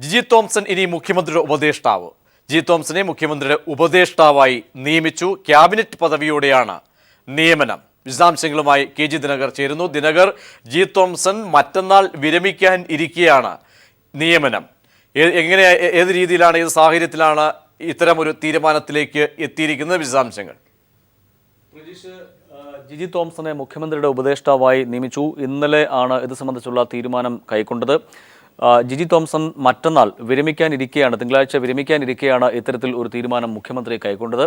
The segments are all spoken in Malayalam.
ജിജി തോംസൺ ഇനി മുഖ്യമന്ത്രിയുടെ ഉപദേഷ്ടാവ്. ജിജി തോംസനെ മുഖ്യമന്ത്രിയുടെ ഉപദേഷ്ടാവായി നിയമിച്ചു. ക്യാബിനറ്റ് പദവിയോടെയാണ് നിയമനം. വിശദാംശങ്ങളുമായി കെ ജി ദിനകർ ചേരുന്നു. ദിനകർ, ജിജി തോംസൺ മറ്റന്നാൾ വിരമിക്കാൻ ഇരിക്കെയാണ് നിയമനം. ഏത് രീതിയിലാണ്, ഏത് സാഹചര്യത്തിലാണ് ഇത്തരമൊരു തീരുമാനത്തിലേക്ക് എത്തിയിരിക്കുന്നത്? വിശദാംശങ്ങൾ. ജിജി തോംസനെ മുഖ്യമന്ത്രിയുടെ ഉപദേഷ്ടാവായി നിയമിച്ചു. ഇന്നലെ ആണ് ഇത് സംബന്ധിച്ചുള്ള തീരുമാനം കൈക്കൊണ്ടത്. ജിജി തോംസൺ മറ്റന്നാൾ വിരമിക്കാനിരിക്കെയാണ്, തിങ്കളാഴ്ച വിരമിക്കാനിരിക്കെയാണ് ഇത്തരത്തിൽ ഒരു തീരുമാനം മുഖ്യമന്ത്രി കൈക്കൊണ്ടത്.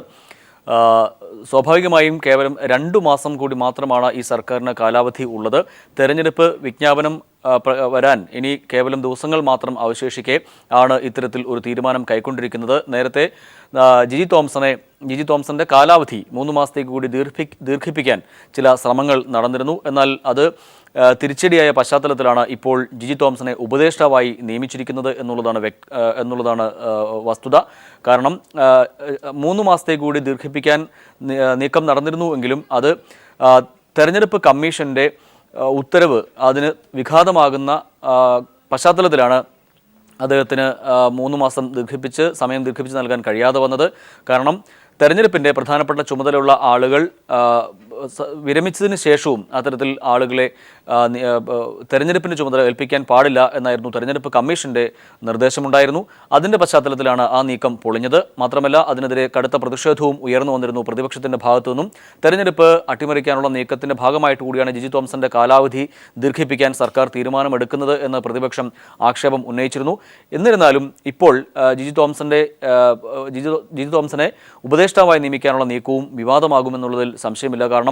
സ്വാഭാവികമായും കേവലം 2 മാസം കൂടി മാത്രമാണ് ഈ സർക്കാരിന് കാലാവധി ഉള്ളത്. തെരഞ്ഞെടുപ്പ് വിജ്ഞാപനം വരാൻ ഇനി കേവലം ദിവസങ്ങൾ മാത്രം അവശേഷിക്കെ ആണ് ഇത്തരത്തിൽ ഒരു തീരുമാനം കൈക്കൊണ്ടിരിക്കുന്നത്. നേരത്തെ ജിജി തോംസന്റെ കാലാവധി 3 മാസത്തേക്ക് കൂടി ദീർഘിപ്പിക്കാൻ ചില ശ്രമങ്ങൾ നടന്നിരുന്നു. എന്നാൽ അത് തിരിച്ചടിയായ പശ്ചാത്തലത്തിലാണ് ഇപ്പോൾ ജിജി തോംസനെ ഉപദേഷ്ടാവായി നിയമിച്ചിരിക്കുന്നത് എന്നുള്ളതാണ് വസ്തുത. കാരണം 3 മാസത്തേക്ക് കൂടി ദീർഘിപ്പിക്കാൻ നീക്കം നടന്നിരുന്നുവെങ്കിലും അത് തെരഞ്ഞെടുപ്പ് കമ്മീഷന്റെ ഉത്തരവ് അതിന് വിഘാതമാകുന്ന പശ്ചാത്തലത്തിലാണ് അദ്ദേഹത്തിന് 3 മാസം സമയം ദീർഘിപ്പിച്ച് നൽകാൻ കഴിയാതെ വന്നത്. കാരണം തെരഞ്ഞെടുപ്പിൻ്റെ പ്രധാനപ്പെട്ട ചുമതലയുള്ള ആളുകൾ വിരമിച്ചതിന് ശേഷവും അത്തരത്തിൽ ആളുകളെ തെരഞ്ഞെടുപ്പിൻ്റെ ചുമതല ഏൽപ്പിക്കാൻ പാടില്ല എന്നായിരുന്നു തെരഞ്ഞെടുപ്പ് കമ്മീഷന്റെ നിർദ്ദേശമുണ്ടായിരുന്നു. അതിൻ്റെ പശ്ചാത്തലത്തിലാണ് ആ നീക്കം പൊളിഞ്ഞത്. മാത്രമല്ല, അതിനെതിരെ കടുത്ത പ്രതിഷേധവും ഉയർന്നു വന്നിരുന്നു പ്രതിപക്ഷത്തിൻ്റെ ഭാഗത്തു നിന്നും. തെരഞ്ഞെടുപ്പ് അട്ടിമറിക്കാനുള്ള നീക്കത്തിൻ്റെ ഭാഗമായിട്ട് കൂടിയാണ് ജിജി തോംസന്റെ കാലാവധി ദീർഘിപ്പിക്കാൻ സർക്കാർ തീരുമാനമെടുക്കുന്നത് എന്ന് പ്രതിപക്ഷം ആക്ഷേപം ഉന്നയിച്ചിരുന്നു. എന്നിരുന്നാലും ഇപ്പോൾ ജിജി തോംസനെ ഉപദേഷ്ടാവായി നിയമിക്കാനുള്ള നീക്കവും വിവാദമാകുമെന്നുള്ളതിൽ സംശയമില്ല. കാരണം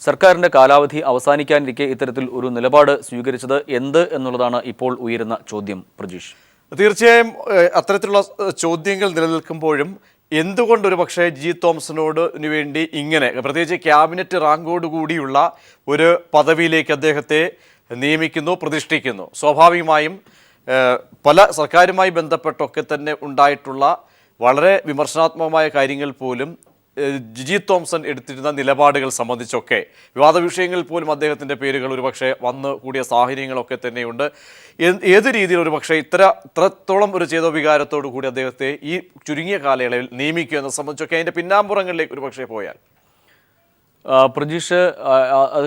സർക്കാരിന്റെ കാലാവധി അവസാനിക്കാനിരിക്കെ ഇത്തരത്തിൽ ഒരു നിലപാട് സ്വീകരിച്ചത് എന്ത് എന്നുള്ളതാണ് ഇപ്പോൾ ഉയരുന്ന ചോദ്യം. പ്രജീഷ്, തീർച്ചയായും അത്തരത്തിലുള്ള ചോദ്യങ്ങൾ നിലനിൽക്കുമ്പോഴും എന്തുകൊണ്ട് ഒരു പക്ഷേ ജിജി തോംസനോട് വേണ്ടി ഇങ്ങനെ, പ്രത്യേകിച്ച് ക്യാബിനറ്റ് റാങ്കോടുകൂടിയുള്ള ഒരു പദവിയിലേക്ക് അദ്ദേഹത്തെ നിയമിക്കുന്നു, പ്രതിഷ്ഠിക്കുന്നു? സ്വാഭാവികമായും പല സർക്കാരുമായി ബന്ധപ്പെട്ടൊക്കെ തന്നെ ഉണ്ടായിട്ടുള്ള വളരെ വിമർശനാത്മകമായ കാര്യങ്ങൾ പോലും ജിജി തോംസൺ എടുത്തിരുന്ന നിലപാടുകൾ സംബന്ധിച്ചൊക്കെ വിവാദ വിഷയങ്ങളിൽ പോലും അദ്ദേഹത്തിൻ്റെ പേരുകൾ ഒരുപക്ഷെ വന്നു കൂടിയ സാഹചര്യങ്ങളൊക്കെ തന്നെയുണ്ട്. ഏത് രീതിയിൽ ഒരുപക്ഷെ ഇത്രത്തോളം ഒരു ചേതോവികാരത്തോടു കൂടി അദ്ദേഹത്തെ ഈ ചുരുങ്ങിയ കാലയളവിൽ നിയമിക്കുക എന്നത് സംബന്ധിച്ചൊക്കെ അതിൻ്റെ പിന്നാമ്പുറങ്ങളിലേക്ക് ഒരുപക്ഷെ പോയാൽ? പ്രജീഷ്,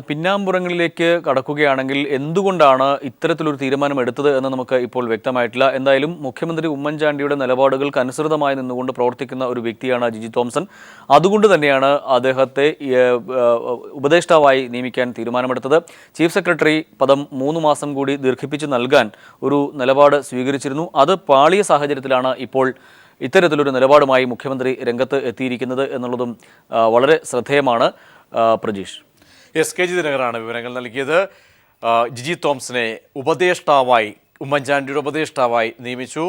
പിന്നാമ്പുറങ്ങളിലേക്ക് കടക്കുകയാണെങ്കിൽ എന്തുകൊണ്ടാണ് ഇത്തരത്തിലൊരു തീരുമാനം എടുത്തത് എന്ന് നമുക്ക് ഇപ്പോൾ വ്യക്തമായിട്ടില്ല. എന്തായാലും മുഖ്യമന്ത്രി ഉമ്മൻചാണ്ടിയുടെ നിലപാടുകൾക്ക് അനുസൃതമായി നിന്നുകൊണ്ട് പ്രവർത്തിക്കുന്ന ഒരു വ്യക്തിയാണ് ജിജി തോംസൺ. അതുകൊണ്ട് തന്നെയാണ് അദ്ദേഹത്തെ ഉപദേഷ്ടാവായി നിയമിക്കാൻ തീരുമാനമെടുത്തത്. ചീഫ് സെക്രട്ടറി പദം 3 മാസം കൂടി ദീർഘിപ്പിച്ച് നൽകാൻ ഒരു നിലപാട് സ്വീകരിച്ചിരുന്നു. അത് പാളിയ സാഹചര്യത്തിലാണ് ഇപ്പോൾ ഇത്തരത്തിലൊരു നിലപാടുമായി മുഖ്യമന്ത്രി രംഗത്ത് എത്തിയിരിക്കുന്നത് എന്നുള്ളതും വളരെ ശ്രദ്ധേയമാണ്. പ്രജീഷ്, കെ ജി ദിനകറാണ് വിവരങ്ങൾ നൽകിയത്. ജിജി തോംസനെ ഉമ്മൻചാണ്ടിയുടെ ഉപദേഷ്ടാവായി നിയമിച്ചു.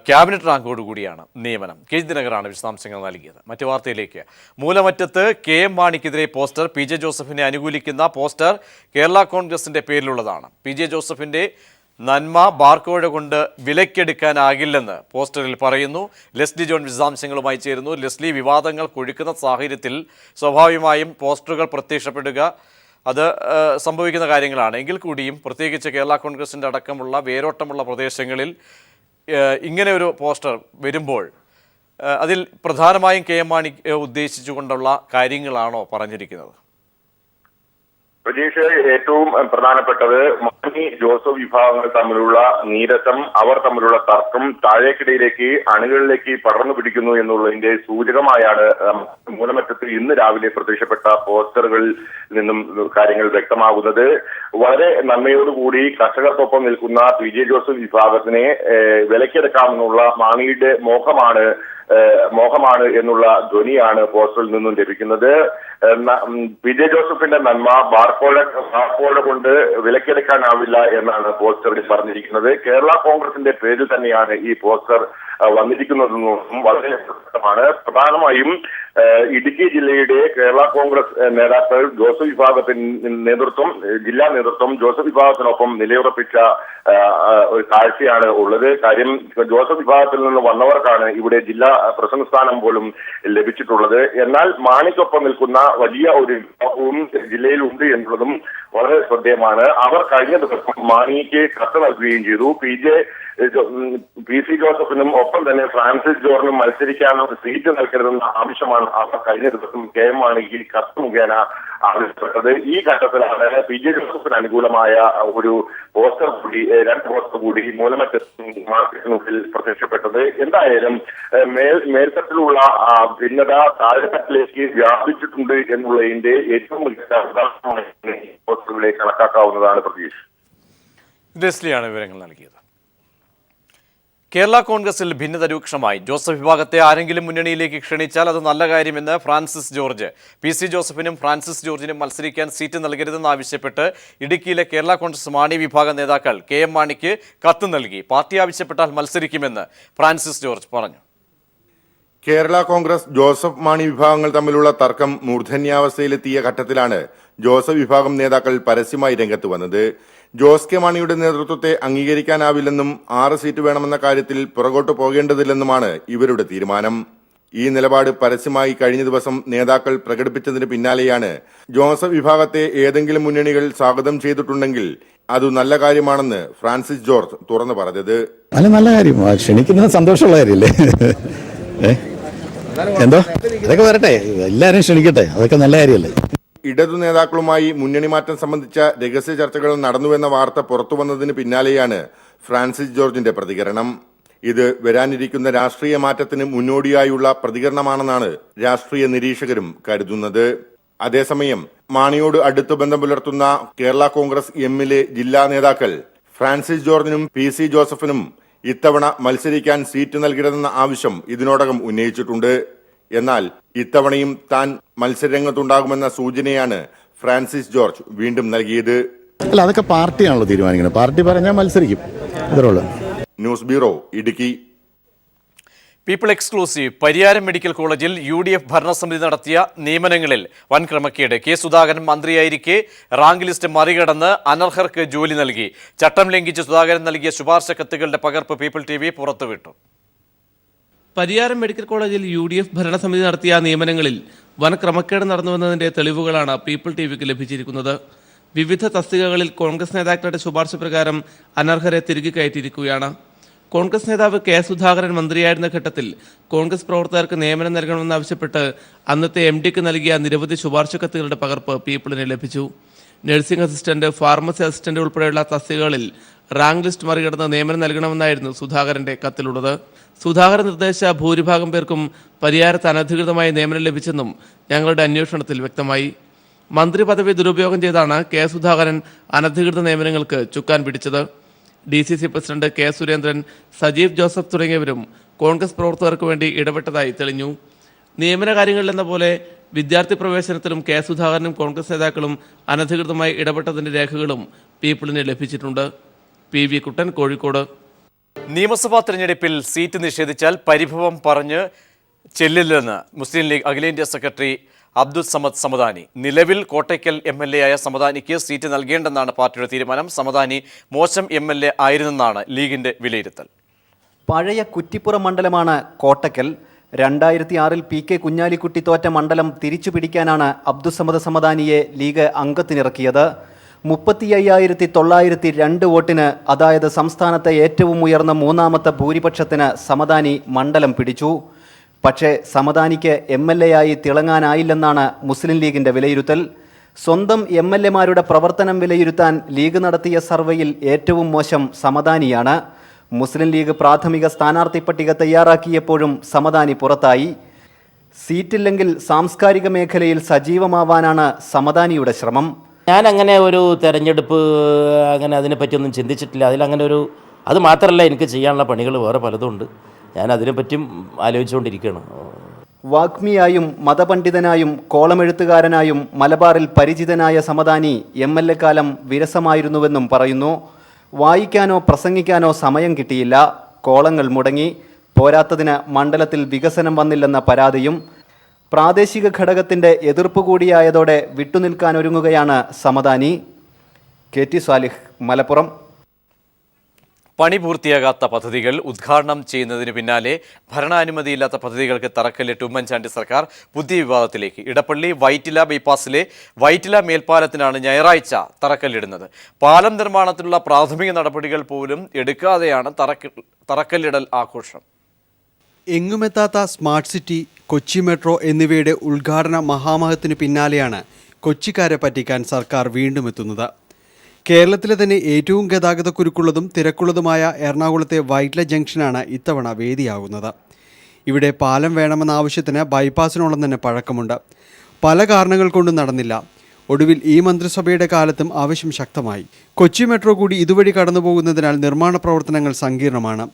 ക്യാബിനറ്റ് റാങ്കോടുകൂടിയാണ് നിയമനം. കെ ജി ദിനകറാണ് വിശദാംശങ്ങൾ നൽകിയത്. മറ്റു വാർത്തയിലേക്ക്. മൂലമറ്റത്ത് KM മാണിക്കെതിരെ പോസ്റ്റർ. PJ ജോസഫിനെ അനുകൂലിക്കുന്ന പോസ്റ്റർ കേരള കോൺഗ്രസിന്റെ പേരിലുള്ളതാണ്. PJ ജോസഫിന്റെ നന്മ ബാർക്കോഴ കൊണ്ട് വിലക്കെടുക്കാനാകില്ലെന്ന് പോസ്റ്ററിൽ പറയുന്നു. ലെസ്ലി ജോൺ വിശദാംശങ്ങളുമായി ചേരുന്നു. ലെസ്ലി, വിവാദങ്ങൾ കൊഴുക്കുന്ന സാഹചര്യത്തിൽ സ്വാഭാവികമായും പോസ്റ്ററുകൾ പ്രത്യക്ഷപ്പെടുക അത് സംഭവിക്കുന്ന കാര്യങ്ങളാണ്. എങ്കിൽ കൂടിയും പ്രത്യേകിച്ച് കേരള കോൺഗ്രസിൻ്റെ അടക്കമുള്ള വേരോട്ടമുള്ള പ്രദേശങ്ങളിൽ ഇങ്ങനെ ഒരു പോസ്റ്റർ വരുമ്പോൾ അതിൽ പ്രധാനമായും KM മാണി ഉദ്ദേശിച്ചുകൊണ്ടുള്ള കാര്യങ്ങളാണോ പറഞ്ഞിരിക്കുന്നത്? പ്രജീഷ്, ഏറ്റവും പ്രധാനപ്പെട്ടത് മാണി ജോസഫ് വിഭാഗങ്ങൾ തമ്മിലുള്ള നീരസം, അവർ തമ്മിലുള്ള തർക്കം താഴേക്കിടയിലേക്ക് അണികളിലേക്ക് പടർന്നു പിടിക്കുന്നു എന്നുള്ളതിന്റെ സൂചകമായാണ് മൂലമറ്റത്ത് ഇന്ന് രാവിലെ പ്രത്യക്ഷപ്പെട്ട പോസ്റ്ററുകളിൽ നിന്നും കാര്യങ്ങൾ വ്യക്തമാകുന്നത്. വളരെ നന്മയോടുകൂടി കർഷകർക്കൊപ്പം നിൽക്കുന്ന PJ ജോസഫ് വിഭാഗത്തിനെ വിലക്കെടുക്കാമെന്നുള്ള മാണിയുടെ മോഹമാണ് എന്നുള്ള ധ്വനിയാണ് പോസ്റ്ററിൽ നിന്നും ലഭിക്കുന്നത്. PJ ജോസഫിന്റെ നന്മ ബാർക്കോഴ കൊണ്ട് വിലക്കെടുക്കാനാവില്ല എന്നാണ് പോസ്റ്ററിൽ പറഞ്ഞിരിക്കുന്നത്. കേരള കോൺഗ്രസിന്റെ പേരിൽ തന്നെയാണ് ഈ പോസ്റ്റർ വന്നിരിക്കുന്നതെന്നും വളരെ പ്രധാനമാണ്. പ്രധാനമായും ഇടുക്കി ജില്ലയുടെ കേരള കോൺഗ്രസ് നേതാക്കൾ ജോസഫ് വിഭാഗത്തിന് ജില്ലാ നേതൃത്വം ജോസഫ് വിഭാഗത്തിനൊപ്പം നിലയുറപ്പിച്ച ഒരു കാഴ്ചയാണ് ഉള്ളത്. കാര്യം, ജോസഫ് വിഭാഗത്തിൽ നിന്ന് വന്നവർക്കാണ് ഇവിടെ ജില്ലാ പ്രസിഡന്റ് സ്ഥാനം പോലും ലഭിച്ചിട്ടുള്ളത്. എന്നാൽ മാണിക്കൊപ്പം നിൽക്കുന്ന വലിയ ഒരു വിഭാഗവും ജില്ലയിലുണ്ട് എന്നുള്ളതും വളരെ ശ്രദ്ധേയമാണ്. അവർ കഴിഞ്ഞ ദിവസം മാണിക്ക് കത്ത് നൽകുകയും ചെയ്തു. PJ PC ജോസഫിനും ഒപ്പം തന്നെ ഫ്രാൻസിസ് ജോർജിനും മത്സരിക്കാനും സീറ്റ് നൽകരുതെന്ന ആവശ്യമാണ് അവർ കഴിഞ്ഞ ദിവസം KM മാണിക്ക് കത്ത് മുഖേന ആവശ്യപ്പെട്ടത്. ഈ ഘട്ടത്തിലാണ് PJ ജോസഫിന് അനുകൂലമായ ഒരു പോസ്റ്റർ കൂടി, 2 പോസ്റ്റർ കൂടി മൂലമറ്റ മാർക്കറ്റിനുള്ളിൽ പ്രത്യക്ഷപ്പെട്ടത്. എന്തായാലും മേൽത്തട്ടിലുള്ള ഭിന്നത താഴെത്തട്ടിലേക്ക് വ്യാപിച്ചിട്ടുണ്ട് എന്നുള്ളതിന്റെ ഏറ്റവും വലിയ പോസ്റ്ററുകളെ കണക്കാക്കാവുന്നതാണ്. പ്രതീക്ഷ ലെസ്ലിയാണ് വിവരങ്ങൾ നൽകിയത്. കേരള കോൺഗ്രസിൽ ഭിന്നത രൂക്ഷമായി. ജോസഫ് വിഭാഗത്തെ ആരെങ്കിലും മുന്നണിയിലേക്ക് ക്ഷണിച്ചാൽ അത് നല്ല കാര്യമെന്ന് ഫ്രാൻസിസ് ജോർജ്. PC ജോസഫിനും ഫ്രാൻസിസ് ജോർജിനും മത്സരിക്കാൻ സീറ്റ് നൽകരുതെന്നാവശ്യപ്പെട്ട് ഇടുക്കിയിലെ കേരള കോൺഗ്രസ് മാണി വിഭാഗം നേതാക്കൾ KM മാണിക്ക് കത്ത് നൽകി. പാർട്ടി ആവശ്യപ്പെട്ടാൽ മത്സരിക്കുമെന്ന് ഫ്രാൻസിസ് ജോർജ് പറഞ്ഞു. കേരള കോൺഗ്രസ് ജോസഫ് മാണി വിഭാഗങ്ങൾ തമ്മിലുള്ള തർക്കം മൂർധന്യാവസ്ഥയിലെത്തിയ ഘട്ടത്തിലാണ് ജോസഫ് വിഭാഗം നേതാക്കൾ പരസ്യമായി രംഗത്ത് വന്നത്. ജോസ് കെ മാണിയുടെ നേതൃത്വത്തെ അംഗീകരിക്കാനാവില്ലെന്നും 6 സീറ്റ് വേണമെന്ന കാര്യത്തിൽ പുറകോട്ട് പോകേണ്ടതില്ലെന്നുമാണ് ഇവരുടെ തീരുമാനം. ഈ നിലപാട് പരസ്യമായി കഴിഞ്ഞ ദിവസം നേതാക്കൾ പ്രകടിപ്പിച്ചതിന് പിന്നാലെയാണ് ജോസഫ് വിഭാഗത്തെ ഏതെങ്കിലും മുന്നണികൾ സ്വാഗതം ചെയ്തിട്ടുണ്ടെങ്കിൽ അത് നല്ല കാര്യമാണെന്ന് ഫ്രാൻസിസ് ജോർജ് തുറന്നു പറഞ്ഞത്. നല്ല കാര്യം, ക്ഷണിക്കുന്നത് സന്തോഷമുള്ള കാര്യമല്ലേ? എന്തോ അതൊക്കെ വരട്ടെ, എല്ലാവരും ക്ഷണിക്കട്ടെ, അതൊക്കെ നല്ല കാര്യമല്ലേ? ഇടതു നേതാക്കളുമായി മുന്നണി മാറ്റം സംബന്ധിച്ച രഹസ്യ ചർച്ചകൾ നടന്നുവെന്ന വാർത്ത പുറത്തു വന്നതിന് പിന്നാലെയാണ് ഫ്രാൻസിസ് ജോർജിന്റെ പ്രതികരണം. ഇത് വരാനിരിക്കുന്ന രാഷ്ട്രീയ മാറ്റത്തിന് മുന്നോടിയായുള്ള പ്രതികരണമാണെന്നാണ് രാഷ്ട്രീയ നിരീക്ഷകരും കരുതുന്നത്. അതേസമയം മാണിയോട് അടുത്ത് ബന്ധം പുലർത്തുന്ന കേരള കോൺഗ്രസ് എമ്മിലെ ജില്ലാ നേതാക്കൾ ഫ്രാൻസിസ് ജോർജിനും PC ജോസഫിനും ഇത്തവണ മത്സരിക്കാൻ സീറ്റ് നൽകരുതെന്ന ആവശ്യം ഇതിനോടകം ഉന്നയിച്ചിട്ടുണ്ട്. എന്നാൽ ഇത്തവണയും താൻ മത്സരരംഗത്തുണ്ടാകുമെന്ന സൂചനയാണ് ഫ്രാൻസിസ് ജോർജ് വീണ്ടും നൽകിയത്. അല്ല, അതൊക്കെ പാർട്ടിയാണല്ലോ തീരുമാനിക്കുന്നത്. പാർട്ടി പറഞ്ഞാൽ മത്സരിക്കും, അത്രേ ഉള്ളൂ. News bureau, Idukki. People exclusive Pariyaram medical കോളേജിൽ UDF ഭരണസമിതി നടത്തിയ നിയമനങ്ങളിൽ വൻ ക്രമക്കേട്. K സുധാകരൻ മന്ത്രിയായിരിക്കെ റാങ്ക് ലിസ്റ്റ് മറികടന്ന് അനർഹർക്ക് ജോലി നൽകി. ചട്ടം ലംഘിച്ച് സുധാകരൻ നൽകിയ ശുപാർശ കത്തുകളുടെ പകർപ്പ് പീപ്പിൾ TV പുറത്തുവിട്ടു. പരിയാരം മെഡിക്കൽ കോളേജിൽ UDF ഭരണസമിതി നടത്തിയ നിയമനങ്ങളിൽ വൻ ക്രമക്കേട് നടന്നുവെന്നതിന്റെ തെളിവുകളാണ് പീപ്പിൾ TVക്ക് ലഭിച്ചിരിക്കുന്നത്. വിവിധ തസ്തികകളിൽ കോൺഗ്രസ് നേതാക്കളുടെ ശുപാർശ പ്രകാരം അനർഹരെ തിരികെ കയറ്റിയിരിക്കുകയാണ്. കോൺഗ്രസ് നേതാവ് K സുധാകരൻ മന്ത്രിയായിരുന്ന ഘട്ടത്തിൽ കോൺഗ്രസ് പ്രവർത്തകർക്ക് നിയമനം നൽകണമെന്നാവശ്യപ്പെട്ട് അന്നത്തെ MDക്ക് നൽകിയ നിരവധി ശുപാർശ കത്തുകളുടെ പകർപ്പ് പീപ്പിളിന് ലഭിച്ചു. നഴ്സിംഗ് അസിസ്റ്റന്റ്, ഫാർമസി അസിസ്റ്റന്റ് ഉൾപ്പെടെയുള്ള തസ്തികകളിൽ റാങ്ക് ലിസ്റ്റ് മറികടന്ന് നിയമനം നൽകണമെന്നായിരുന്നു സുധാകരന്റെ കത്തിലുള്ളത്. സുധാകരൻ നിർദ്ദേശിച്ച ഭൂരിഭാഗം പേർക്കും പരിയാരത്ത് അനധികൃതമായി നിയമനം ലഭിച്ചെന്നും ഞങ്ങളുടെ അന്വേഷണത്തിൽ വ്യക്തമായി. മന്ത്രി പദവി ദുരുപയോഗം ചെയ്താണ് K സുധാകരൻ അനധികൃത നിയമനങ്ങൾക്ക് ചുക്കാൻ പിടിച്ചത്. DCC president K Surendran, Sajeev Joseph തുടങ്ങിയവരും കോൺഗ്രസ് പ്രവർത്തകർക്ക് വേണ്ടി ഇടപെട്ടതായി തെളിഞ്ഞു. നിയമന കാര്യങ്ങളിലെന്ന പോലെ വിദ്യാർത്ഥി പ്രവേശനത്തിലും K സുധാകരനും കോൺഗ്രസ് നേതാക്കളും അനധികൃതമായി ഇടപെട്ടതിന്റെ രേഖകളും പീപ്പിളിന് ലഭിച്ചിട്ടുണ്ട്. PV കുട്ടൻ, കോഴിക്കോട്. നിയമസഭാ തെരഞ്ഞെടുപ്പിൽ സീറ്റ് നിഷേധിച്ചാൽ പരിഭവം പറഞ്ഞ് ചെല്ലില്ലെന്ന് മുസ്ലിം ലീഗ് അഖിലേന്ത്യാ സെക്രട്ടറി അബ്ദുൽ സമദ് സമദാനി. നിലവിൽ കോട്ടയ്ക്കൽ MLA ആയ സമദാനിക്ക് സീറ്റ് നൽകേണ്ടെന്നാണ് പാർട്ടിയുടെ തീരുമാനം. സമദാനി മോശം MLA ആയിരുന്നെന്നാണ് ലീഗിന്റെ വിലയിരുത്തൽ. പഴയ കുറ്റിപ്പുറം മണ്ഡലമാണ് കോട്ടയ്ക്കൽ. 2006 PK കുഞ്ഞാലിക്കുട്ടി തോറ്റ മണ്ഡലം തിരിച്ചുപിടിക്കാനാണ് അബ്ദുസമദ് സമദാനിയെ ലീഗ് അംഗത്തിനിറക്കിയത്. 35,902 വോട്ടിന്, അതായത് സംസ്ഥാനത്തെ ഏറ്റവും ഉയർന്ന 3ാമത്തെ ഭൂരിപക്ഷത്തിന് സമദാനി മണ്ഡലം പിടിച്ചു. പക്ഷേ സമദാനിക്ക് MLA ആയി തിളങ്ങാനായില്ലെന്നാണ് മുസ്ലിം ലീഗിന്റെ വിലയിരുത്തൽ. സ്വന്തം MLA-മാരുടെ പ്രവർത്തനം വിലയിരുത്താൻ ലീഗ് നടത്തിയ സർവേയിൽ ഏറ്റവും മോശം സമദാനിയാണ്. മുസ്ലിം ലീഗ് പ്രാഥമിക സ്ഥാനാർത്ഥി പട്ടിക തയ്യാറാക്കിയപ്പോഴും സമദാനി പുറത്തായി. സീറ്റില്ലെങ്കിൽ സാംസ്കാരിക മേഖലയിൽ സജീവമാവാനാണ് സമദാനിയുടെ ശ്രമം. ഞാൻ അങ്ങനെ ഒരു തെരഞ്ഞെടുപ്പ് അങ്ങനെ അതിനെപ്പറ്റിയൊന്നും ചിന്തിച്ചിട്ടില്ല. അത് മാത്രമല്ല, എനിക്ക് ചെയ്യാനുള്ള പണികൾ വേറെ പലതുണ്ട്. ഞാൻ അതിനെപ്പറ്റിയും ആലോചിച്ചുകൊണ്ടിരിക്കുകയാണ്. വാഗ്മിയായും മതപണ്ഡിതനായും കോളമെഴുത്തുകാരനായും മലബാറിൽ പരിചിതനായ സമദാനി MLA കാലം വിരസമായിരുന്നുവെന്നും പറയുന്നു. വായിക്കാനോ പ്രസംഗിക്കാനോ സമയം കിട്ടിയില്ല, കോളങ്ങൾ മുടങ്ങി, പോരാത്തതിന് മണ്ഡലത്തിൽ വികസനം വന്നില്ലെന്ന പരാതിയും. പ്രാദേശിക ഘടകത്തിൻ്റെ എതിർപ്പ് കൂടിയായതോടെ വിട്ടുനിൽക്കാനൊരുങ്ങുകയാണ് സമദാനി. KT സാലിഹ്, മലപ്പുറം. പണി പൂർത്തിയാകാത്ത പദ്ധതികൾ ഉദ്ഘാടനം ചെയ്യുന്നതിന് പിന്നാലെ ഭരണാനുമതിയില്ലാത്ത പദ്ധതികൾക്ക് തറക്കല്ലിട്ട് ഉമ്മൻചാണ്ടി സർക്കാർ പുതിയ വിവാദത്തിലേക്ക്. ഇടപ്പള്ളി വൈറ്റില ബൈപ്പാസിലെ വൈറ്റില മേൽപ്പാലത്തിനാണ് ഞായറാഴ്ച തറക്കല്ലിടുന്നത്. പാലം നിർമ്മാണത്തിലുള്ള പ്രാഥമിക നടപടികൾ പോലും എടുക്കാതെയാണ് തറക്കല്ലിടൽ ആഘോഷം. എങ്ങുമെത്താത്ത സ്മാർട്ട് സിറ്റി, കൊച്ചി മെട്രോ എന്നിവയുടെ ഉദ്ഘാടന മഹാമഹത്തിനു പിന്നാലെയാണ് കൊച്ചിക്കാരെ പറ്റിക്കാൻ സർക്കാർ വീണ്ടും എത്തുന്നത്. കേരളത്തിലെ തന്നെ ഏറ്റവും ഗതാഗതക്കുരുക്കുള്ളതും തിരക്കുള്ളതുമായ എറണാകുളത്തെ വൈറ്റ്ല ജംഗ്ഷനാണ് ഇത്തവണ വേദിയാകുന്നത്. ഇവിടെ പാലം വേണമെന്ന ആവശ്യത്തിന് ബൈപ്പാസിനോളം തന്നെ പഴക്കമുണ്ട്. പല കാരണങ്ങൾ കൊണ്ടും നടന്നില്ല. ഒടുവിൽ ഈ മന്ത്രിസഭയുടെ കാലത്തും ആവശ്യം ശക്തമായി. കൊച്ചി മെട്രോ കൂടി ഇതുവഴി കടന്നുപോകുന്നതിനാൽ നിർമ്മാണ പ്രവർത്തനങ്ങൾ സങ്കീർണമാണ്.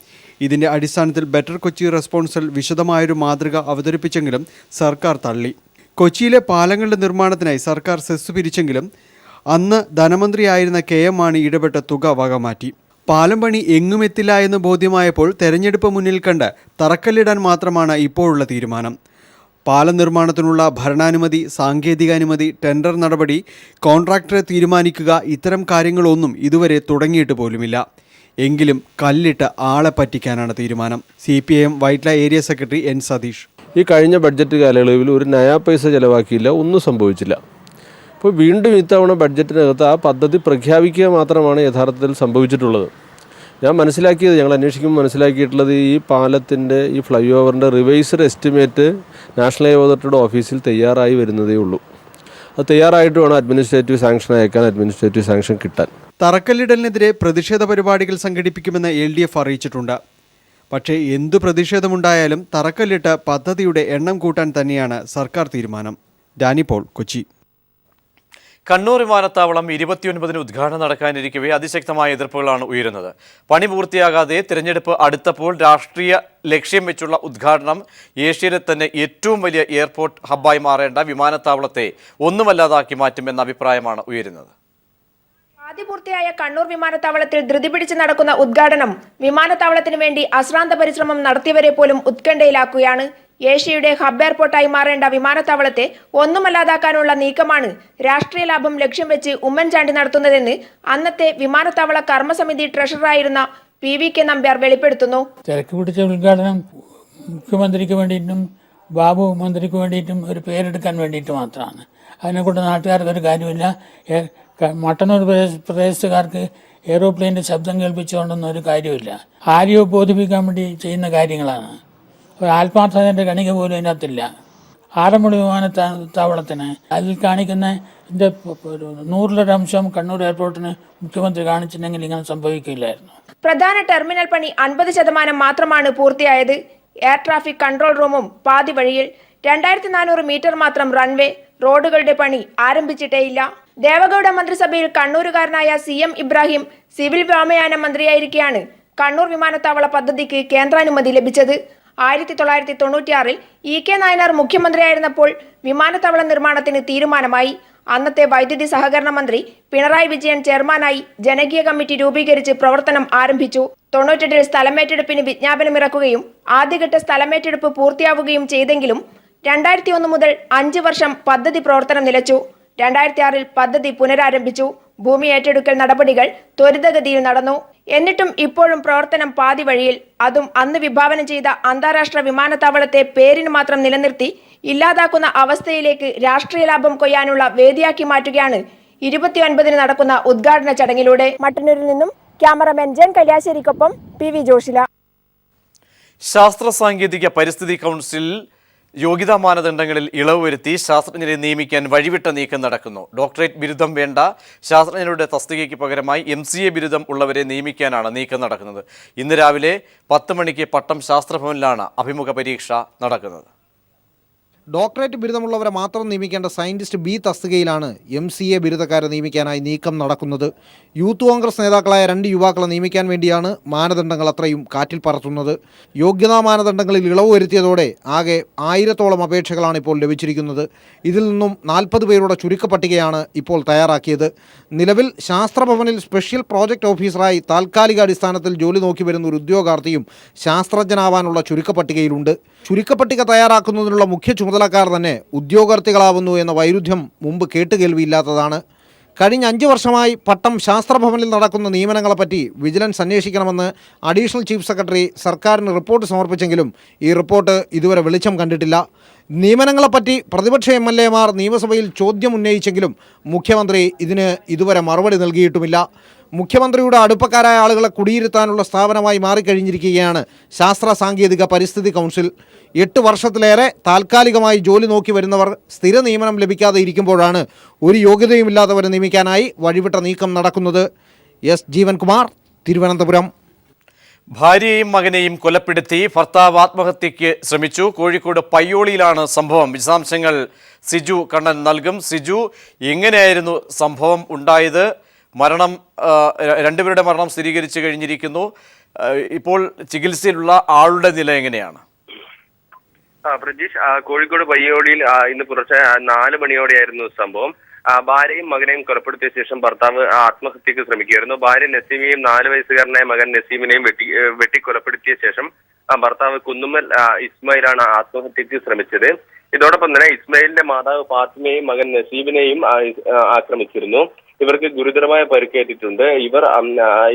ഇതിന്റെ അടിസ്ഥാനത്തിൽ ബെറ്റർ കൊച്ചി റെസ്പോൺസിൽ വിശദമായൊരു മാതൃക അവതരിപ്പിച്ചെങ്കിലും സർക്കാർ തള്ളി. കൊച്ചിയിലെ പാലങ്ങളുടെ നിർമ്മാണത്തിനായി സർക്കാർ സെസ് പിരിച്ചെങ്കിലും അന്ന് ധനമന്ത്രിയായിരുന്ന KM മാണി ഇടപെട്ട തുക വകമാറ്റി. പാലം പണി എങ്ങുമെത്തില്ല എന്ന് ബോധ്യമായപ്പോൾ തെരഞ്ഞെടുപ്പ് മുന്നിൽ കണ്ട് തറക്കല്ലിടാൻ മാത്രമാണ് ഇപ്പോഴുള്ള തീരുമാനം. പാലം നിർമ്മാണത്തിനുള്ള ഭരണാനുമതി, സാങ്കേതികാനുമതി, ടെൻഡർ നടപടി, കോൺട്രാക്ടറെ തീരുമാനിക്കുക, ഇത്തരം കാര്യങ്ങളൊന്നും ഇതുവരെ തുടങ്ങിയിട്ട് പോലുമില്ല. എങ്കിലും കല്ലിട്ട് ആളെ പറ്റിക്കാനാണ് തീരുമാനം. CPIM Vyttila area secretary N Satheesh. ഈ കഴിഞ്ഞ ബഡ്ജറ്റ് കാലയളവിൽ ഒരു നയാ പൈസ ചിലവാക്കിയില്ല, ഒന്നും സംഭവിച്ചില്ല. അപ്പോൾ വീണ്ടും ഇത്തവണ ബഡ്ജറ്റിനകത്ത് ആ പദ്ധതി പ്രഖ്യാപിക്കുക മാത്രമാണ് യഥാർത്ഥത്തിൽ സംഭവിച്ചിട്ടുള്ളത്. ഞാൻ മനസ്സിലാക്കിയത്, ഞങ്ങൾ അന്വേഷിക്കുമ്പോൾ മനസ്സിലാക്കിയിട്ടുള്ളത്, ഈ പാലത്തിൻ്റെ ഈ ഫ്ലൈ ഓവറിൻ്റെ റിവൈസ്ഡ് എസ്റ്റിമേറ്റ് നാഷണൽ ഹൈവേ അതോറിറ്റിയുടെ ഓഫീസിൽ തയ്യാറായി വരുന്നതേ ഉള്ളൂ. അത് തയ്യാറായിട്ട് വേണം അഡ്മിനിസ്ട്രേറ്റീവ് സാങ്ഷൻ അയക്കാൻ, അഡ്മിനിസ്ട്രേറ്റീവ് സാങ്ഷൻ കിട്ടാൻ. തറക്കല്ലിടലിനെതിരെ പ്രതിഷേധ പരിപാടികൾ സംഘടിപ്പിക്കുമെന്ന് LDF അറിയിച്ചിട്ടുണ്ട്. പക്ഷേ എന്തു പ്രതിഷേധമുണ്ടായാലും തറക്കല്ലിട്ട് പദ്ധതിയുടെ എണ്ണം കൂട്ടാൻ തന്നെയാണ് സർക്കാർ തീരുമാനം. Dani Paul, Kochi. കണ്ണൂർ വിമാനത്താവളം 29-ന് ഉദ്ഘാടനം നടക്കാനിരിക്കവേ അതിശക്തമായ എതിർപ്പുകളാണ് ഉയരുന്നത്. പണി പൂർത്തിയാകാതെ തിരഞ്ഞെടുപ്പ് അടുത്തപ്പോൾ രാഷ്ട്രീയ ലക്ഷ്യം വെച്ചുള്ള ഉദ്ഘാടനം ഏഷ്യയിലെ തന്നെ ഏറ്റവും വലിയ എയർപോർട്ട് ഹബ്ബായി മാറേണ്ട വിമാനത്താവളത്തെ ഒന്നുമല്ലാതാക്കി മാറ്റുമെന്ന അഭിപ്രായമാണ് ഉയരുന്നത്. ആദ്യപൂർത്തിയായ കണ്ണൂർ വിമാനത്താവളത്തിൽ ധൃതി പിടിച്ച് നടക്കുന്ന ഉദ്ഘാടനം വിമാനത്താവളത്തിനു വേണ്ടി അശ്രാന്ത പരിശ്രമം നടത്തിയവരെ പോലും ഉത്കണ്ഠയിലാക്കുകയാണ്. ഏഷ്യയുടെ ഹബ് എയർപോർട്ടായി മാറേണ്ട വിമാനത്താവളത്തെ ഒന്നുമല്ലാതാക്കാനുള്ള നീക്കമാണ് രാഷ്ട്രീയ ലാഭം ലക്ഷ്യം വെച്ച് ഉമ്മൻചാണ്ടി നടത്തുന്നതെന്ന് അന്നത്തെ വിമാനത്താവള കർമ്മസമിതി ട്രഷററായിരുന്ന PVK നമ്പ്യാർ വെളിപ്പെടുത്തുന്നു. തിരക്ക് പിടിച്ച ഉദ്ഘാടനം മുഖ്യമന്ത്രിക്ക് വേണ്ടിയിട്ടും ബാബു മന്ത്രിക്ക് വേണ്ടിയിട്ടും ഒരു പേരെടുക്കാൻ വേണ്ടിയിട്ട് മാത്രമാണ്. അതിനെക്കൊണ്ട് നാട്ടുകാർക്കൊരു കാര്യമില്ല. മട്ടന്നൂർ പ്രദേശത്തുകാർക്ക് എയ്റോപ്ലെയിൻ്റെ ശബ്ദം കേൾപ്പിച്ചുകൊണ്ടൊന്നും ഒരു കാര്യമില്ല. ആരെയോ ബോധിപ്പിക്കാൻ വേണ്ടി ചെയ്യുന്ന കാര്യങ്ങളാണ്. ഒരു ആത്മാർത്ഥതയുടെ കണിക പോലും അതിനകത്തില്ല. ആറന്മുള വിമാനത്താവളത്തിന് അതിൽ കാണിക്കുന്ന 100% കണ്ണൂർ എയർപോർട്ടിന് മുഖ്യമന്ത്രി കാണിച്ചിട്ടുണ്ടെങ്കിൽ ഇങ്ങനെ സംഭവിക്കില്ലായിരുന്നു. പ്രധാന ടെർമിനൽ പണി 50% മാത്രമാണ് പൂർത്തിയായത്. എയർ ട്രാഫിക് കൺട്രോൾ റൂമും പാതി വഴിയിൽ. 2400 മീറ്റർ മാത്രം റൺവേ. റോഡുകളുടെ പണി ആരംഭിച്ചിട്ടേയില്ല. ദേവഗൌഡ മന്ത്രിസഭയിൽ കണ്ണൂരുകാരനായ CM ഇബ്രാഹിം സിവിൽ വ്യോമയാന മന്ത്രിയായിരിക്കെയാണ് കണ്ണൂർ വിമാനത്താവള പദ്ധതിക്ക് കേന്ദ്രാനുമതി ലഭിച്ചത്. 1996-ൽ EK നായനാർ മുഖ്യമന്ത്രിയായിരുന്നപ്പോൾ വിമാനത്താവള നിർമ്മാണത്തിന് തീരുമാനമായി. അന്നത്തെ വൈദ്യുതി സഹകരണ മന്ത്രി പിണറായി വിജയൻ ചെയർമാനായി ജനകീയ കമ്മിറ്റി രൂപീകരിച്ച് പ്രവർത്തനം ആരംഭിച്ചു. 98-ൽ സ്ഥലമേറ്റെടുപ്പിന് വിജ്ഞാപനമിറക്കുകയും ആദ്യഘട്ട സ്ഥലമേറ്റെടുപ്പ് പൂർത്തിയാവുകയും ചെയ്തെങ്കിലും 2001 മുതൽ 5 വർഷം പദ്ധതി പ്രവർത്തനം നിലച്ചു. 2006-ൽ പദ്ധതി പുനരാരംഭിച്ചു. ഭൂമി ഏറ്റെടുക്കൽ നടപടികൾ ത്വരിതഗതിയിൽ നടന്നു. എന്നിട്ടും ഇപ്പോഴും പ്രവർത്തനം പാതി വഴിയിൽ. അതും അന്ന് വിഭാവനം ചെയ്ത അന്താരാഷ്ട്ര വിമാനത്താവളത്തെ പേരിന് മാത്രം നിലനിർത്തി ഇല്ലാതാക്കുന്ന അവസ്ഥയിലേക്ക് രാഷ്ട്രീയ ലാഭം കൊയ്യാനുള്ള വേദിയാക്കി മാറ്റുകയാണ് 29-ന് നടക്കുന്ന ഉദ്ഘാടന ചടങ്ങിലൂടെ. മട്ടന്നൂരിൽ നിന്നും ക്യാമറമാൻ ജൻ കല്യാശ്ശേരിക്കൊപ്പം PV ജോഷില. ശാസ്ത്ര സാങ്കേതിക പരിസ്ഥിതി കൗൺസിൽ യോഗ്യതാ മാനദണ്ഡങ്ങളിൽ ഇളവ് വരുത്തി ശാസ്ത്രജ്ഞരെ നിയമിക്കാൻ വഴിവിട്ട നീക്കം നടക്കുന്നു. ഡോക്ടറേറ്റ് ബിരുദം വേണ്ട ശാസ്ത്രജ്ഞരുടെ തസ്തികയ്ക്ക് പകരമായി MCA ബിരുദം ഉള്ളവരെ നിയമിക്കാനാണ് നീക്കം നടക്കുന്നത്. ഇന്ന് രാവിലെ 10 മണിക്ക് പട്ടം ശാസ്ത്രഭവനിലാണ് അഭിമുഖ പരീക്ഷ നടക്കുന്നത്. ഡോക്ടറേറ്റ് ബിരുദമുള്ളവരെ മാത്രം നിയമിക്കേണ്ട സയൻറ്റിസ്റ്റ് B തസ്തികയിലാണ് MCA ബിരുദക്കാരെ നിയമിക്കാനായി നീക്കം നടക്കുന്നത്. യൂത്ത് കോൺഗ്രസ് നേതാക്കളായ 2 യുവാക്കളെ നിയമിക്കാൻ വേണ്ടിയാണ് മാനദണ്ഡങ്ങൾ അത്രയും കാറ്റിൽ പറത്തുന്നത്. യോഗ്യതാ മാനദണ്ഡങ്ങളിൽ ഇളവ് വരുത്തിയതോടെ ആകെ 1000-ഓളം അപേക്ഷകളാണ് ഇപ്പോൾ ലഭിച്ചിരിക്കുന്നത്. ഇതിൽ നിന്നും 40 പേരുടെ ചുരുക്കപ്പട്ടികയാണ് ഇപ്പോൾ തയ്യാറാക്കിയത്. നിലവിൽ ശാസ്ത്രഭവനിൽ സ്പെഷ്യൽ പ്രോജക്റ്റ് ഓഫീസറായി താൽക്കാലിക അടിസ്ഥാനത്തിൽ ജോലി നോക്കി വരുന്ന ഒരു ഉദ്യോഗാർത്ഥിയും ശാസ്ത്രജ്ഞനാവാനുള്ള ചുരുക്കപ്പട്ടികയിലുണ്ട്. ചുരുക്കപ്പട്ടിക തയ്യാറാക്കുന്നതിനുള്ള മുഖ്യ ചുമതലക്കാർ തന്നെ ഉദ്യോഗാർത്ഥികളാവുന്നു എന്ന വൈരുദ്ധ്യം മുമ്പ് കേട്ടുകേൾവിയില്ലാത്തതാണ്. കഴിഞ്ഞ 5 വർഷമായി പട്ടം ശാസ്ത്രഭവനിൽ നടക്കുന്ന നിയമനങ്ങളെപ്പറ്റി വിജിലൻസ് അന്വേഷിക്കണമെന്ന് അഡീഷണൽ ചീഫ് സെക്രട്ടറി സർക്കാരിന് റിപ്പോർട്ട് സമർപ്പിച്ചെങ്കിലും ഈ റിപ്പോർട്ട് ഇതുവരെ വെളിച്ചം കണ്ടിട്ടില്ല. നിയമനങ്ങളെപ്പറ്റി പ്രതിപക്ഷ MLA-മാർ നിയമസഭയിൽ ചോദ്യം ഉന്നയിച്ചെങ്കിലും മുഖ്യമന്ത്രി ഇതിന് ഇതുവരെ മറുപടി നൽകിയിട്ടുമില്ല. മുഖ്യമന്ത്രിയുടെ അടുപ്പക്കാരായ ആളുകളെ കുടിയിരുത്താനുള്ള സ്ഥാപനമായി മാറിക്കഴിഞ്ഞിരിക്കുകയാണ് ശാസ്ത്ര സാങ്കേതിക പരിസ്ഥിതി കൗൺസിൽ. 8 വർഷത്തിലേറെ താൽക്കാലികമായി ജോലി നോക്കി വരുന്നവർ സ്ഥിര നിയമനം ലഭിക്കാതെ ഇരിക്കുമ്പോഴാണ് ഒരു യോഗ്യതയുമില്ലാത്തവരെ നിയമിക്കാനായി വഴിവിട്ട നീക്കം നടക്കുന്നത്. എസ് ജീവൻകുമാർ, തിരുവനന്തപുരം. ഭാര്യയെയും മകനെയും കൊലപ്പെടുത്തി ഭർത്താവ് ആത്മഹത്യയ്ക്ക് ശ്രമിച്ചു. കോഴിക്കോട് പയ്യോളിയിലാണ് സംഭവം. വിശദാംശങ്ങൾ സിജു കണ്ണൻ നൽകും. സിജു, എങ്ങനെയായിരുന്നു സംഭവം ഉണ്ടായത്? രണ്ടുപേരുടെ മരണം സ്ഥിരീകരിച്ചു കഴിഞ്ഞിരിക്കുന്നു. ഇപ്പോൾ ചികിത്സയിലുള്ള ആളുടെ നില എങ്ങനെയാണ്? പ്രജീഷ്, കോഴിക്കോട് പയ്യോളിയിൽ ഇന്ന് പുലർച്ചെ 4 മണിയോടെയായിരുന്നു സംഭവം. ഭാര്യയും മകനെയും കൊലപ്പെടുത്തിയ ശേഷം ഭർത്താവ് ആത്മഹത്യക്ക് ശ്രമിക്കുകയായിരുന്നു. ഭാര്യ നസീമിനെയും 4 വയസ്സുകാരനായ മകൻ നസീമിനെയും വെട്ടിക്കൊലപ്പെടുത്തിയ ശേഷം ഭർത്താവ് കുന്നുമ്മൽ ഇസ്മായിലാണ് ആത്മഹത്യക്ക് ശ്രമിച്ചത്. ഇതോടൊപ്പം തന്നെ ഇസ്മായിലിന്റെ മാതാവ് ഫാത്തിമയെയും മകൻ നസീബിനെയും ആക്രമിച്ചിരുന്നു. ഇവർക്ക് ഗുരുതരമായ പരിക്കേറ്റിട്ടുണ്ട്.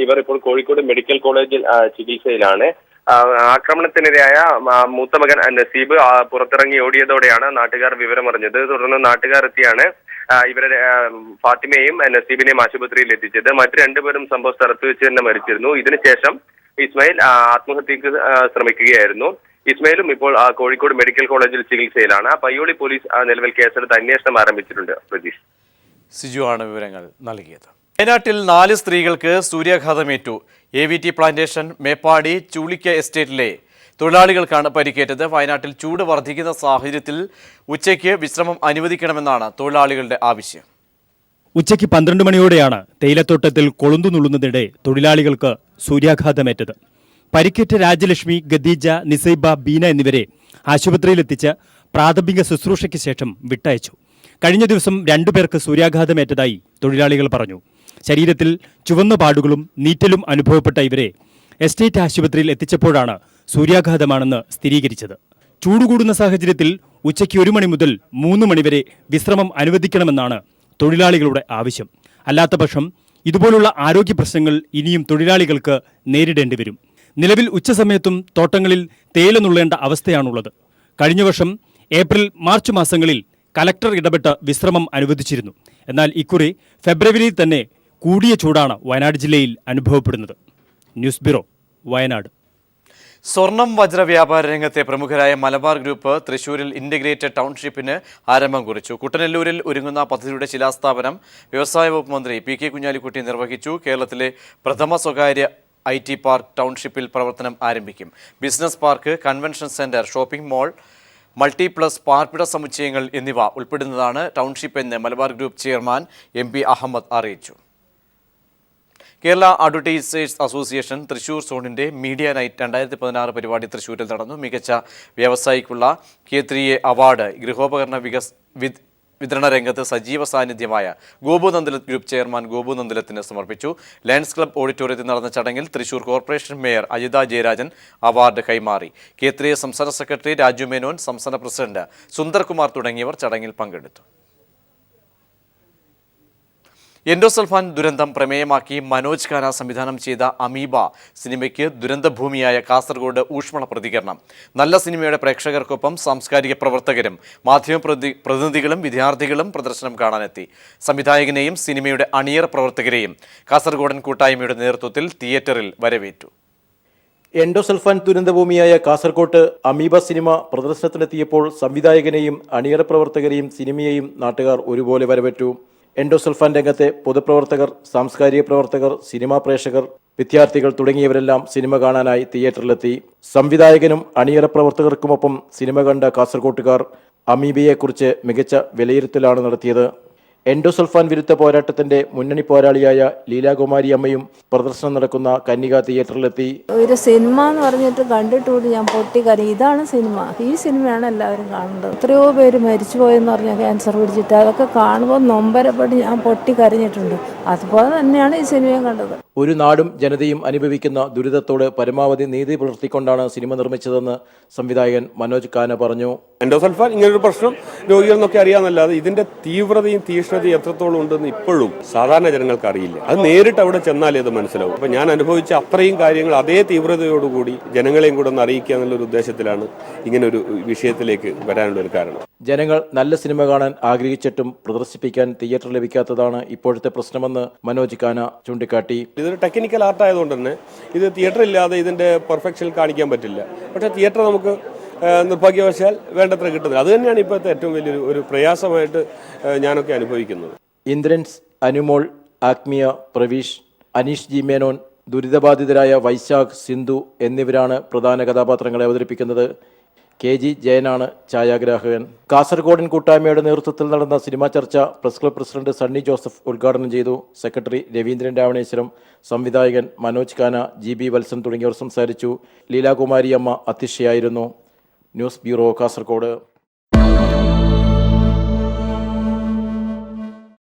ഇവർ ഇപ്പോൾ കോഴിക്കോട് മെഡിക്കൽ കോളേജിൽ ചികിത്സയിലാണ്. ആക്രമണത്തിനിരയായ മൂത്ത മകൻ നസീബ് പുറത്തിറങ്ങി ഓടിയതോടെയാണ് നാട്ടുകാർ വിവരമറിഞ്ഞത്. തുടർന്ന് നാട്ടുകാർ എത്തിയാണ് ഇവരെ ഫാത്തിമയെയും നസീബിനെയും ആശുപത്രിയിൽ എത്തിച്ചത്. മറ്റു 2 പേരും സംഭവ സ്ഥലത്ത് വെച്ച് തന്നെ മരിച്ചിരുന്നു. ഇതിനുശേഷം ഇസ്മായിൽ ആത്മഹത്യക്ക് ശ്രമിക്കുകയായിരുന്നു. ഇസ്മായിലും ഇപ്പോൾ കോഴിക്കോട് മെഡിക്കൽ കോളേജിൽ ചികിത്സയിലാണ്. പയ്യോളി പോലീസ് നിലവിൽ കേസെടുത്ത് അന്വേഷണം ആരംഭിച്ചിട്ടുണ്ട്. പ്രതീഷ്, സിജു ആണ് വിവരങ്ങൾ നൽകിയത്. വയനാട്ടിൽ 4 സ്ത്രീകൾക്ക് സൂര്യാഘാതമേറ്റു. AVT പ്ലാന്റേഷൻ മേപ്പാടി ചൂളിക്ക എസ്റ്റേറ്റിലെ തൊഴിലാളികൾക്കാണ് പരിക്കേറ്റത്. വയനാട്ടിൽ ചൂട് വർദ്ധിക്കുന്ന സാഹചര്യത്തിൽ ഉച്ചയ്ക്ക് വിശ്രമം അനുവദിക്കണമെന്നാണ് തൊഴിലാളികളുടെ ആവശ്യം. ഉച്ചയ്ക്ക് 12 മണിയോടെയാണ് തേയിലത്തോട്ടത്തിൽ കൊളുന്തു നുള്ളുന്നതിനിടെ തൊഴിലാളികൾക്ക് സൂര്യാഘാതമേറ്റത്. പരിക്കേറ്റ രാജലക്ഷ്മി, ഖദീജ, നിസൈബ, ബീന എന്നിവരെ ആശുപത്രിയിലെത്തിച്ച് പ്രാഥമിക ശുശ്രൂഷയ്ക്ക് ശേഷം വിട്ടയച്ചു. കഴിഞ്ഞ ദിവസം 2 പേർക്ക് സൂര്യാഘാതമേറ്റതായി തൊഴിലാളികൾ പറഞ്ഞു. ശരീരത്തിൽ ചുവന്ന പാടുകളും നീറ്റലും അനുഭവപ്പെട്ട ഇവരെ എസ്റ്റേറ്റ് ആശുപത്രിയിൽ എത്തിച്ചപ്പോഴാണ് സൂര്യാഘാതമാണെന്ന് സ്ഥിരീകരിച്ചത്. ചൂടുകൂടുന്ന സാഹചര്യത്തിൽ ഉച്ചയ്ക്ക് 1 മണി മുതൽ 3 മണിവരെ വിശ്രമം അനുവദിക്കണമെന്നാണ് തൊഴിലാളികളുടെ ആവശ്യം. അല്ലാത്തപക്ഷം ഇതുപോലുള്ള ആരോഗ്യ പ്രശ്നങ്ങൾ ഇനിയും തൊഴിലാളികൾക്ക് നേരിടേണ്ടി വരും. നിലവിൽ ഉച്ചസമയത്തും തോട്ടങ്ങളിൽ തേയില നുള്ളേണ്ട അവസ്ഥയാണുള്ളത്. കഴിഞ്ഞ വർഷം ഏപ്രിൽ മാർച്ച് മാസങ്ങളിൽ കലക്ടർ ഇടപെട്ട് വിശ്രമം അനുവദിച്ചിരുന്നു. എന്നാൽ ഇക്കുറി ഫെബ്രുവരിയിൽ തന്നെ കൂടിയ ചൂടാണ് വയനാട് ജില്ലയിൽ അനുഭവപ്പെടുന്നത്. News bureau, Wayanad. സ്വർണം വജ്ര വ്യാപാര രംഗത്തെ പ്രമുഖരായ മലബാർ ഗ്രൂപ്പ് തൃശൂരിൽ ഇന്റഗ്രേറ്റഡ് ടൗൺഷിപ്പിന് ആരംഭം കുറിച്ചു. കുട്ടനെല്ലൂരിൽ ഒരുങ്ങുന്ന പദ്ധതിയുടെ ശിലാസ്ഥാപനം വ്യവസായ വകുപ്പ് മന്ത്രി PK കുഞ്ഞാലിക്കുട്ടി നിർവഹിച്ചു. കേരളത്തിലെ പ്രഥമ സ്വകാര്യ IT പാർക്ക് ടൗൺഷിപ്പിൽ പ്രവർത്തനം ആരംഭിക്കും. Business park, convention centre, shopping mall, multiplex പാർപ്പിട സമുച്ചയങ്ങൾ എന്നിവ ഉൾപ്പെടുന്നതാണ് ടൗൺഷിപ്പ് എന്ന് Malabar group chairman MP Ahmed അറിയിച്ചു. കേരള അഡ്വർടൈസേഴ്സ് അസോസിയേഷൻ തൃശൂർ സോണിന്റെ മീഡിയ നൈറ്റ് 2016 പരിപാടി തൃശൂരിൽ നടന്നു. മികച്ച വ്യവസായിക്കുള്ള K3A അവാർഡ് ഗൃഹോപകരണ വിതരണ രംഗത്ത് സജീവ സാന്നിധ്യമായ ഗോപു നന്ദലത്ത് ഗ്രൂപ്പ് ചെയർമാൻ ഗോപു നന്ദലത്തിന് സമർപ്പിച്ചു. ലയൺസ് ക്ലബ് ഓഡിറ്റോറിയത്തിൽ നടന്ന ചടങ്ങിൽ Thrissur corporation mayor Ajitha Jayarajan award കൈമാറി. K3A സംസ്ഥാന സെക്രട്ടറി രാജു മേനോൻ, സംസ്ഥാന പ്രസിഡന്റ് സുന്ദർകുമാർ തുടങ്ങിയവർ ചടങ്ങിൽ പങ്കെടുത്തു. എൻഡോസൾഫാൻ ദുരന്തം പ്രമേയമാക്കി മനോജ് ഖാന സംവിധാനം ചെയ്ത അമീബ സിനിമയ്ക്ക് ദുരന്തഭൂമിയായ കാസർഗോഡ് ഊഷ്മള പ്രതികരണം. നല്ല സിനിമയുടെ പ്രേക്ഷകർക്കൊപ്പം സാംസ്കാരിക പ്രവർത്തകരും മാധ്യമ പ്രതിനിധികളും വിദ്യാർത്ഥികളും പ്രദർശനം കാണാനെത്തി. സംവിധായകനെയും സിനിമയുടെ അണിയറ പ്രവർത്തകരെയും കാസർഗോഡൻ കൂട്ടായ്മയുടെ നേതൃത്വത്തിൽ തിയേറ്ററിൽ വരവേറ്റു. എൻഡോസൾഫാൻ ദുരന്തഭൂമിയായ കാസർകോട്ട് അമീബ സിനിമ പ്രദർശനത്തിനെത്തിയപ്പോൾ സംവിധായകനെയും അണിയറ പ്രവർത്തകരെയും സിനിമയെയും നാട്ടുകാർ ഒരുപോലെ വരവേറ്റു. എൻഡോസൾഫാൻ രംഗത്തെ പൊതുപ്രവർത്തകർ, സാംസ്കാരിക പ്രവർത്തകർ, സിനിമാ പ്രേക്ഷകർ, വിദ്യാർത്ഥികൾ തുടങ്ങിയവരെല്ലാം സിനിമ കാണാനായി തിയേറ്ററിലെത്തി. സംവിധായകനും അണിയറ പ്രവർത്തകർക്കുമൊപ്പം സിനിമ കണ്ട കാസർകോട്ടുകാർ അമീബയെക്കുറിച്ച് മികച്ച വിലയിരുത്തലാണ് നടത്തിയത്. എൻഡോസൾഫാൻ വിരുദ്ധ പോരാട്ടത്തിന്റെ മുന്നണി പോരാളിയായ ലീലാകുമാരി അമ്മയും പ്രദർശനം നടക്കുന്ന കന്യക തിയേറ്ററിലെത്തി. ഒരു സിനിമ എന്ന് പറഞ്ഞിട്ട് കണ്ടിട്ടുകൂടി ഞാൻ പൊട്ടിക്കരയും. ഇതാണ് സിനിമ, ഈ സിനിമയാണ് എല്ലാവരും കാണേണ്ടത്. എത്രയോ പേര് മരിച്ചുപോയെന്ന് പറഞ്ഞാൽ ക്യാൻസർ പിടിച്ചിട്ട്, അതൊക്കെ കാണുമ്പോൾ നൊമ്പരപ്പെട്ട് ഞാൻ പൊട്ടിക്കരഞ്ഞിട്ടുണ്ട്. അതുപോലെ തന്നെയാണ് ഈ സിനിമയും കണ്ടത്. ഒരു നാടും ജനതയും അനുഭവിക്കുന്ന ദുരിതത്തോട് പരമാവധി നീതി പുലർത്തിക്കൊണ്ടാണ് സിനിമ നിർമ്മിച്ചതെന്ന് സംവിധായകൻ മനോജ് ഖാന പറഞ്ഞു. എൻഡോസൾഫാൻ ഇങ്ങനൊരു പ്രശ്നം രോഗികളെന്നൊക്കെ അറിയാമെന്നല്ലാതെ ഇതിന്റെ തീവ്രതയും തീക്ഷ്ണ തീക്ഷ്ണത എത്രത്തോളം ഉണ്ടെന്ന് ഇപ്പോഴും സാധാരണ ജനങ്ങൾക്ക് അറിയില്ല. അത് നേരിട്ട് അവിടെ ചെന്നാലേ അത് മനസ്സിലാവും. അപ്പം ഞാൻ അനുഭവിച്ച അത്രയും കാര്യങ്ങൾ അതേ തീവ്രതയോടുകൂടി ജനങ്ങളെയും കൂടെ ഒന്ന് അറിയിക്കുക എന്നുള്ളൊരു ഉദ്ദേശത്തിലാണ് ഇങ്ങനെ ഒരു വിഷയത്തിലേക്ക് വരാനുള്ള ഒരു കാരണം. ജനങ്ങൾ നല്ല സിനിമ കാണാൻ ആഗ്രഹിച്ചിട്ടും പ്രദർശിപ്പിക്കാൻ തിയേറ്റർ ലഭിക്കാത്തതാണ് ഇപ്പോഴത്തെ പ്രശ്നമെന്ന് മനോജ് കാന ചൂണ്ടിക്കാട്ടി. ഇതൊരു ടെക്നിക്കൽ ആർട്ടായതുകൊണ്ട് തന്നെ ഇത് തിയേറ്റർ ഇല്ലാതെ ഇതിന്റെ പെർഫെക്ഷൻ കാണിക്കാൻ പറ്റില്ല. പക്ഷേ തിയേറ്റർ നമുക്ക് നിർഭാഗ്യവശാൽ വേണ്ടത്ര കിട്ടുന്നത്. അത് തന്നെയാണ് ഇപ്പോഴത്തെ ഏറ്റവും വലിയൊരു ഒരു പ്രയാസമായിട്ട് ഞാനൊക്കെ അനുഭവിക്കുന്നത്. ഇന്ദ്രൻസ്, അനുമോൾ, ആത്മീയ, പ്രവീഷ്, അനീഷ് ജി മേനോൻ, ദുരിതബാധിതരായ വൈശാഖ്, സിന്ധു എന്നിവരാണ് പ്രധാന കഥാപാത്രങ്ങളെ അവതരിപ്പിക്കുന്നത്. KG ജയനാണ് ഛായാഗ്രാഹകൻ. കാസർഗോഡൻ കൂട്ടായ്മയുടെ നേതൃത്വത്തിൽ നടന്ന സിനിമാ ചർച്ച press club president Sunny Joseph ഉദ്ഘാടനം ചെയ്തു. സെക്രട്ടറി രവീന്ദ്രൻ രാവണേശ്വരം, സംവിധായകൻ മനോജ് കാന, GB വത്സൻ തുടങ്ങിയവർ സംസാരിച്ചു. ലീലാകുമാരി അമ്മ അധ്യക്ഷയായിരുന്നു. News bureau, Kasaragod.